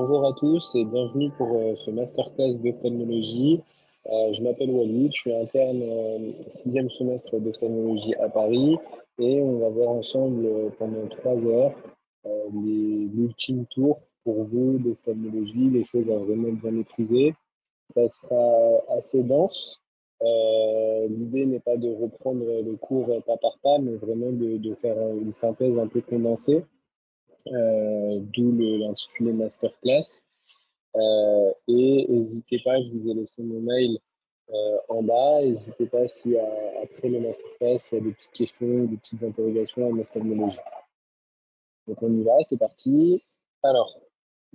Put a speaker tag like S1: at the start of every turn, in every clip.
S1: Bonjour à tous et bienvenue pour ce masterclass d'ophtalmologie. Je m'appelle Walid, je suis interne sixième semestre d'ophtalmologie à Paris et on va voir ensemble pendant 3 heures l'ultime tour pour vous d'ophtalmologie, les choses à vraiment bien maîtriser. Ça sera assez dense. L'idée n'est pas de reprendre le cours pas par pas, mais vraiment de faire une synthèse un peu condensée, d'où l'intitulé masterclass. Et n'hésitez pas, je vous ai laissé mon mail en bas. N'hésitez pas si après le masterclass, il y a des petites questions, des petites interrogations en ophtalmologie. Donc on y va, c'est parti. Alors,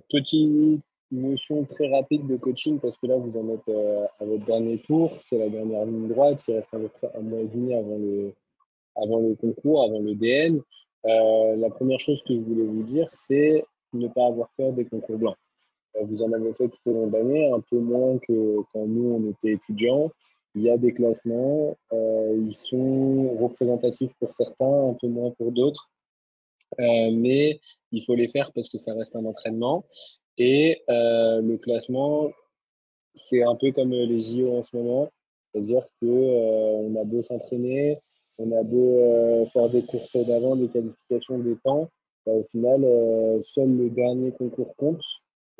S1: petite notion très rapide de coaching parce que là vous en êtes à votre dernier tour, c'est la dernière ligne droite, il reste à peu près un mois et demi avant le concours, avant le DN. La première chose que je voulais vous dire, c'est ne pas avoir peur des concours blancs. Vous en avez fait tout au long de l'année, un peu moins que quand nous, on était étudiants. Il y a des classements, ils sont représentatifs pour certains, un peu moins pour d'autres, mais il faut les faire parce que ça reste un entraînement. Et le classement, c'est un peu comme les JO en ce moment, c'est-à-dire que on a beau s'entraîner, on a beau faire des courses d'avant, des qualifications, des temps, au final, seul le dernier concours compte.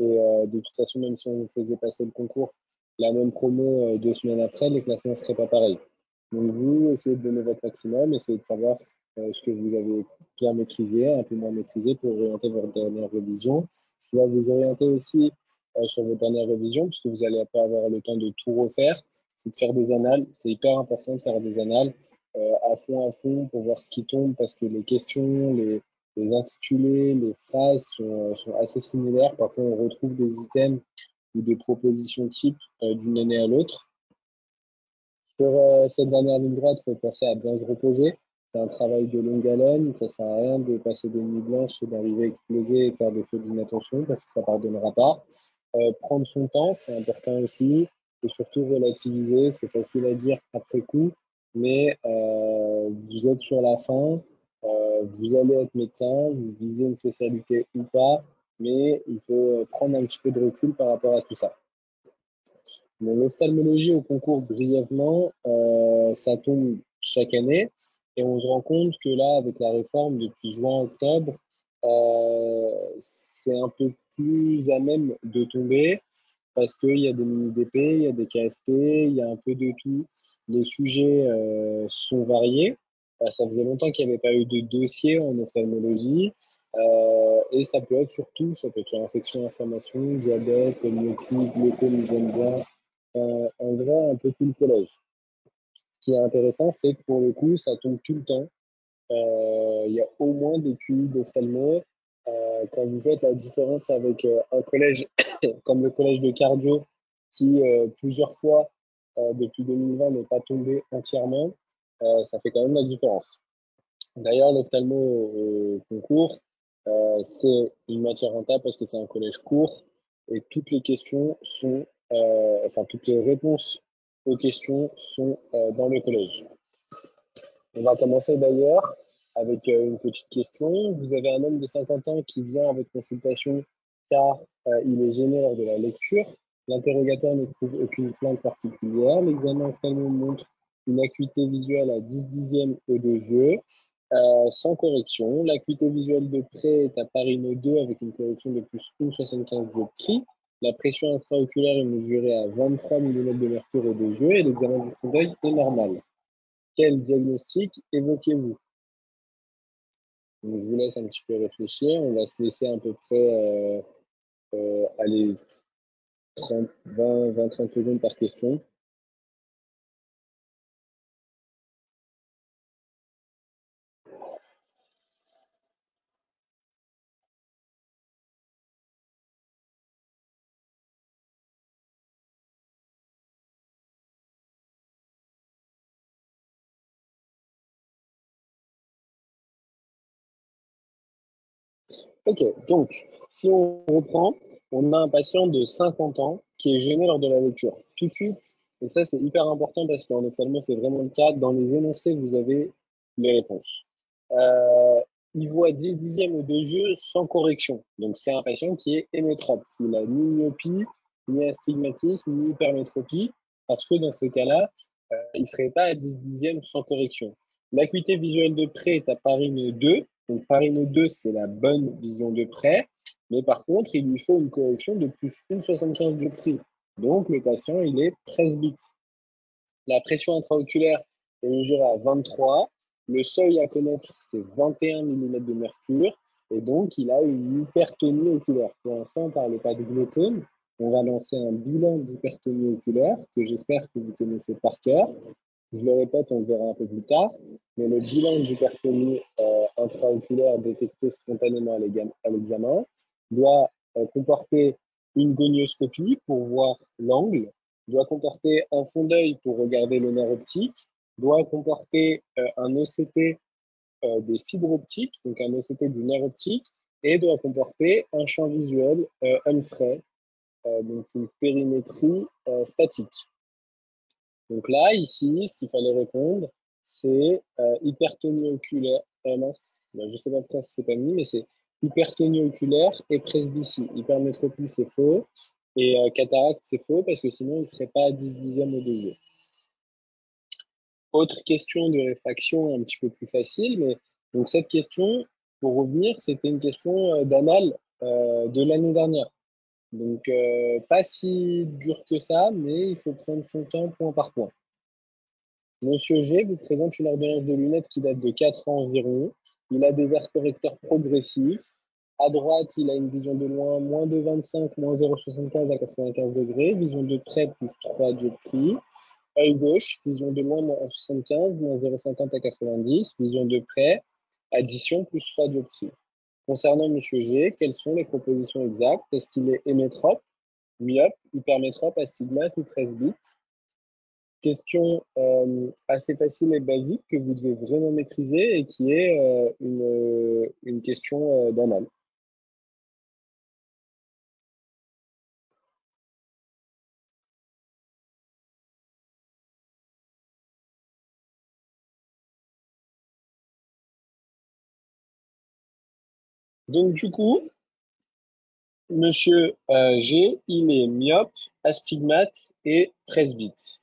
S1: Et de toute façon, même si on faisait passer le concours, la même promo 2 semaines après, les classements ne seraient pas pareils. Donc vous, essayez de donner votre maximum, essayez de savoir ce que vous avez bien maîtrisé, un peu moins maîtrisé pour orienter votre dernière révision. Ce qui va vous orienter aussi sur vos dernières révisions, puisque vous n'allez pas avoir le temps de tout refaire, c'est de faire des annales. C'est hyper important de faire des annales à fond pour voir ce qui tombe, parce que les questions, les intitulés, les phrases sont assez similaires. Parfois, on retrouve des items ou des propositions types d'une année à l'autre. Sur cette dernière ligne droite, il faut penser à bien se reposer. C'est un travail de longue haleine. Ça ne sert à rien de passer des nuits blanches et d'arriver à exploser et faire des fautes d'inattention parce que ça ne pardonnera pas. Prendre son temps, c'est important aussi. Et surtout relativiser. C'est facile à dire après coup, mais vous êtes sur la fin. Vous allez être médecin, vous visez une spécialité ou pas, mais il faut prendre un petit peu de recul par rapport à tout ça. Bon, l'ophtalmologie au concours, brièvement, ça tombe chaque année et on se rend compte que là, avec la réforme depuis juin-octobre, c'est un peu plus à même de tomber parce qu'il y a des mini-DP, il y a des KFP, il y a un peu de tout. Les sujets sont variés. Ça faisait longtemps qu'il n'y avait pas eu de dossier en ophtalmologie et ça peut être surtout, ça peut être sur infection, inflammation, diabète, myopie, glaucome, hygiène blanc, en vrai, un peu tout le collège. Ce qui est intéressant, c'est que pour le coup, ça tombe tout le temps. Il y a au moins des QI d'ophtalmo. Quand vous faites la différence avec un collège comme le collège de cardio, qui plusieurs fois depuis 2020 n'est pas tombé entièrement, ça fait quand même la différence. D'ailleurs, l'ophtalmo au concours, c'est une matière rentable parce que c'est un collège court et toutes les questions sont, enfin toutes les réponses aux questions sont dans le collège. On va commencer d'ailleurs avec une petite question. Vous avez un homme de 50 ans qui vient à votre consultation car il est gêné lors de la lecture. L'interrogateur ne trouve aucune plainte particulière. L'examen ophtalmo montre une acuité visuelle à 10 dixièmes aux deux yeux, sans correction. L'acuité visuelle de près est à Paris 2 avec une correction de plus 1,75 dioptrie. La pression intraoculaire est mesurée à 23 mm de mercure aux deux yeux et l'examen du fond d'œil est normal. Quel diagnostic évoquez-vous? Donc, je vous laisse un petit peu réfléchir. On va se laisser à peu près allez, 30, 20, 30 secondes par question. Ok, donc si on reprend, on a un patient de 50 ans qui est gêné lors de la lecture. Tout de suite, et ça c'est hyper important parce qu'en ophtalmo c'est vraiment le cas, dans les énoncés vous avez les réponses. il voit 10 dixièmes aux deux yeux sans correction. Donc c'est un patient qui est hémétrope. Il n'a ni myopie, ni astigmatisme, ni hypermétropie, parce que dans ces cas-là, il ne serait pas à 10 dixièmes sans correction. L'acuité visuelle de près est à Parino 2. Donc Parino 2, c'est la bonne vision de près. Mais par contre, il lui faut une correction de plus 1,75 dioptrie. Donc le patient, il est presbyte. La pression intraoculaire est mesurée à 23. Le seuil à connaître, c'est 21 mm de mercure. Et donc, il a une hypertonie oculaire. Pour l'instant, on ne parle pas de glaucome. On va lancer un bilan d'hypertonie oculaire que j'espère que vous connaissez par cœur. Je le répète, on le verra un peu plus tard. Mais le bilan d'hypertonie intraoculaire détecté spontanément à l'examen doit comporter une gonioscopie pour voir l'angle, doit comporter un fond d'œil pour regarder le nerf optique, doit comporter un OCT des fibres optiques, donc un OCT du nerf optique, et doit comporter un champ visuel Humphrey, donc une périmétrie statique. Donc là, ici, ce qu'il fallait répondre, c'est hypertonie oculaire. Mince, je ne sais pas pourquoi c'est pas mis, mais c'est hypertonie oculaire et presbytie. Hypermétropie, c'est faux. Et cataracte, c'est faux parce que sinon, il ne serait pas à 10 dixièmes au deux yeux. Autre question de réfraction un petit peu plus facile, mais donc cette question, pour revenir, c'était une question d'anal de l'année dernière. Donc pas si dur que ça, mais il faut prendre son temps point par point. Monsieur G vous présente une ordonnance de lunettes qui date de 4 ans environ. Il a des verres correcteurs progressifs. À droite, il a une vision de loin, moins de 25, moins 0,75 à 95 degrés. Vision de près, plus 3 dioptries. Œil gauche, vision de loin, moins 75, moins 0,50 à 90. Vision de près, addition, plus 3 dioptries. Concernant Monsieur G, quelles sont les propositions exactes? Est-ce qu'il est hémétrope, myope, hypermétrope, astigmate ou presbyte? Question assez facile et basique que vous devez vraiment maîtriser et qui est une question d'anal. Donc du coup, Monsieur G, il est myope, astigmate et presbyte.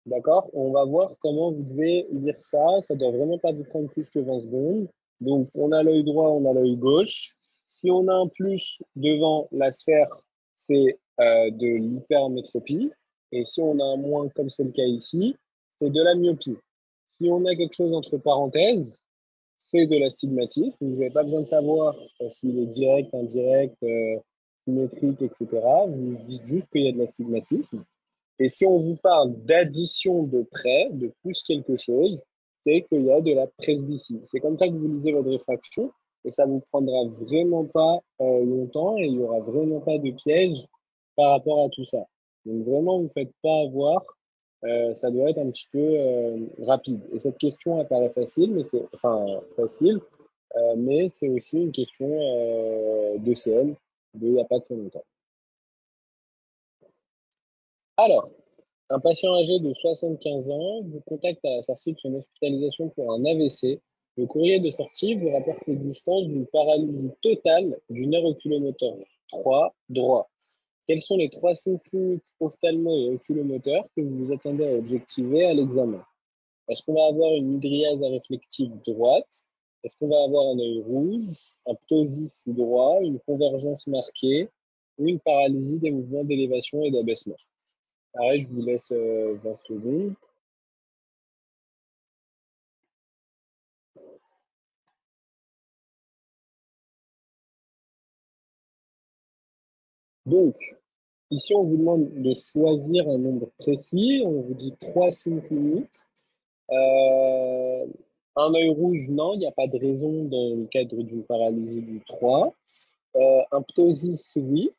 S1: D'accord? On va voir comment vous devez lire ça. Ça doit vraiment pas vous prendre plus que 20 secondes. Donc, on a l'œil droit, on a l'œil gauche. Si on a un plus devant la sphère, c'est de l'hypermétropie. Et si on a un moins, comme c'est le cas ici, c'est de la myopie. Si on a quelque chose entre parenthèses, c'est de l'astigmatisme. Vous n'avez pas besoin de savoir s'il est direct, indirect, symétrique, etc. Vous dites juste qu'il y a de l'astigmatisme. Et si on vous parle d'addition de près, de plus quelque chose, c'est qu'il y a de la presbytie. C'est comme ça que vous lisez votre réfraction et ça vous prendra vraiment pas longtemps et il y aura vraiment pas de piège par rapport à tout ça. Donc vraiment, vous faites pas avoir. Ça doit être un petit peu rapide. Et cette question apparaît facile, mais c'est enfin facile, mais c'est aussi une question de CL de il n'y a pas très longtemps. Alors, un patient âgé de 75 ans vous contacte à la sortie de son hospitalisation pour un AVC. Le courrier de sortie vous rapporte l'existence d'une paralysie totale du nerf oculomoteur 3 droit. Quels sont les trois signes cliniques ophtalmo et oculomoteurs que vous vous attendez à objectiver à l'examen? Est-ce qu'on va avoir une mydriase réflective droite? Est-ce qu'on va avoir un œil rouge, un ptosis droit, une convergence marquée ou une paralysie des mouvements d'élévation et d'abaissement? Pareil, je vous laisse 20 secondes. Donc, ici, on vous demande de choisir un nombre précis. On vous dit trois signes cliniques. Euh, un œil rouge, non, il n'y a pas de raison dans le cadre d'une paralysie du 3. Un ptosis, oui.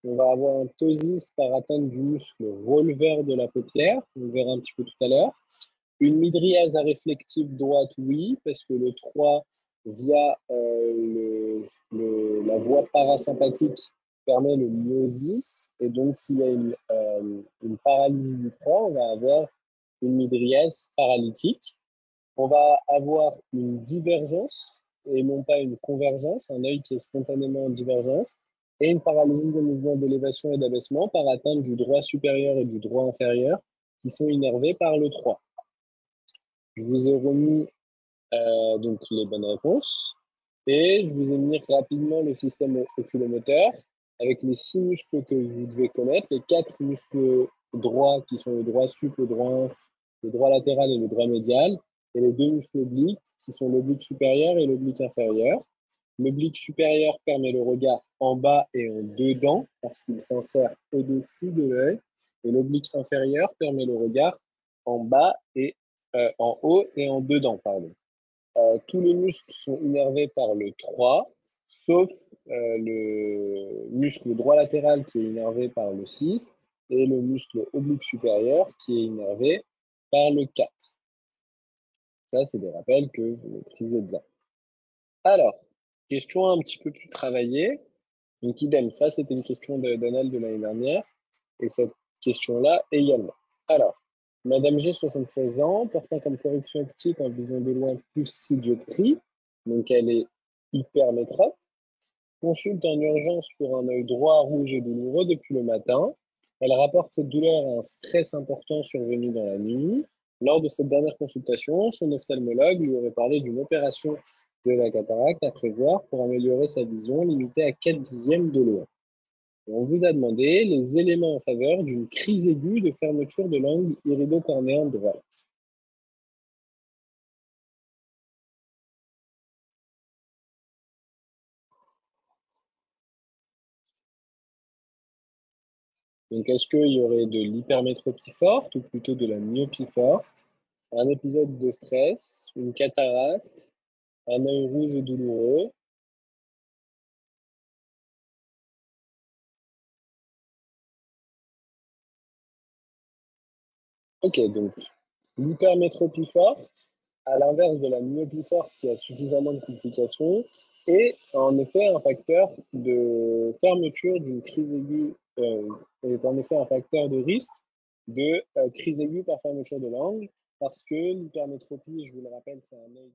S1: On va avoir un ptosis par atteinte du muscle releveur de la paupière. On verra un petit peu tout à l'heure. Une mydriase réflective droite, oui, parce que le 3, via la voie parasympathique, permet le myosis. Et donc, s'il y a une paralysie du 3, on va avoir une mydriase paralytique. On va avoir une divergence et non pas une convergence, un œil qui est spontanément en divergence, et une paralysie des mouvements d'élévation et d'abaissement par atteinte du droit supérieur et du droit inférieur qui sont innervés par le 3. Je vous ai remis donc les bonnes réponses et je vous ai mis rapidement le système oculomoteur avec les 6 muscles que vous devez connaître, les 4 muscles droits qui sont le droit sup, le droit inf, le droit latéral et le droit médial, et les 2 muscles obliques qui sont l'oblique supérieur et l'oblique inférieur. L'oblique supérieur permet le regard en bas et en dedans parce qu'il s'insère au-dessus de l'œil, et l'oblique inférieur permet le regard en bas et en haut et en dedans, pardon. Tous les muscles sont innervés par le 3, sauf le muscle droit latéral qui est innervé par le 6 et le muscle oblique supérieur qui est innervé par le 4. Ça, c'est des rappels que vous maîtrisez bien. Alors, question un petit peu plus travaillée. Donc, idem, ça, c'était une question d'anal de l'année dernière. Et cette question-là également. Alors, Madame G, 76 ans, portant comme correction optique en vision de loin plus 6 dioptries, donc elle est hypermétrope, consulte en urgence pour un œil droit rouge et douloureux depuis le matin. Elle rapporte cette douleur à un stress important survenu dans la nuit. Lors de cette dernière consultation, son ophtalmologue lui aurait parlé d'une opération de la cataracte à prévoir pour améliorer sa vision limitée à 4 dixièmes de loin. On vous a demandé les éléments en faveur d'une crise aiguë de fermeture de l'angle irido-cornéen droite. Donc, est-ce qu'il y aurait de l'hypermétropie forte ou plutôt de la myopie forte, un épisode de stress, une cataracte, un œil rouge et douloureux? Ok, donc l'hypermétropie forte, à l'inverse de la myopie forte qui a suffisamment de complications, est en effet un facteur de fermeture d'une crise aiguë, est en effet un facteur de risque de crise aiguë par fermeture de l'angle, parce que l'hypermétropie, je vous le rappelle, c'est un œil